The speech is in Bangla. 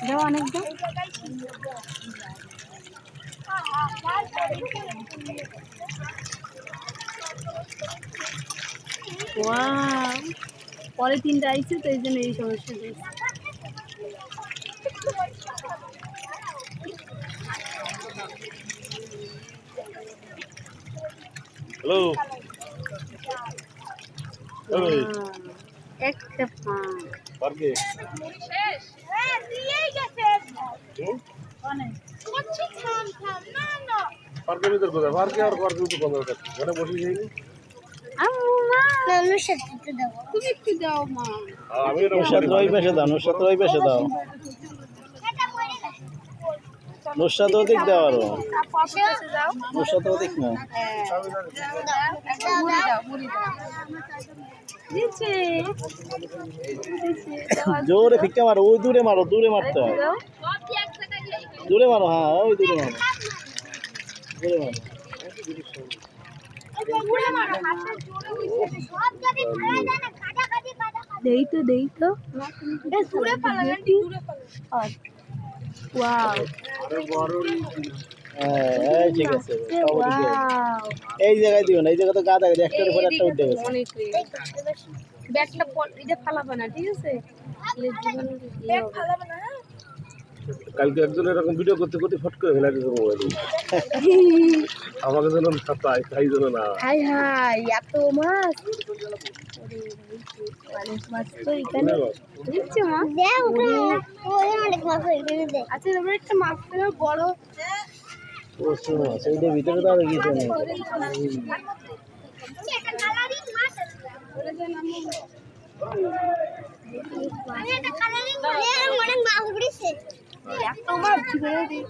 দাও অনেক দাও। ওয়াও, পরে তিনটা আইছে তো এই জন্য এই সমস্যা হয়েছে। হ্যালো একটা পান পার্কে শেষ হ্যাঁ দিয়েই গেছে অনেক করছি থাম থাম না না পার্কের ভিতর কোথায় পার্কে আর পার্কের ভিতর কোথায় থাকছে ওখানে বসে যাইনি আম্মা নানুর সাথে দাও, তুমি একটু দাও মা। আমি এটা নুসরাত ওই পাশে দাও, নুসরাত ওই পাশে দাও, নুসরাত ওদিক দাও, আরো নুসরাত ওদিক না। জোরে ফিক্কা মারো, ওই দূরে মারো, দূরে মারতে হয়, দূরে মারো, হ্যাঁ ওই দূরে মারো, দূরে মারো। দেই তো দূরে পালাবেন, দূরে পালাবেন। ওয়াও হ্যাঁ এই ঠিক আছে, সব ওদিকে। ওয়াও, এই জায়গায় দিও না, এই জায়গা তো গাদা গেছে, একটার উপর একটা উঠে গেছে। অনেক ব্যাগটা এটা ফালাবে না, ঠিক আছে? ব্যাগ ফালাবে না হ্যাঁ কালকে একজন এরকম ভিডিও করতে করতে ফট করে ফেলে দিয়েছে মোবাইল আমাকে যেন না পাই তাই যেন না হাই হাই, এত মাছ! অনেক মাছ তো এখানে দিচ্ছে মাছ। আচ্ছা এবার একটা মাছ বড় প্রচুর মাছ, এইটার ভিতরে তো আরো কিছু নেই। এত মাছ ঝুলে দিই।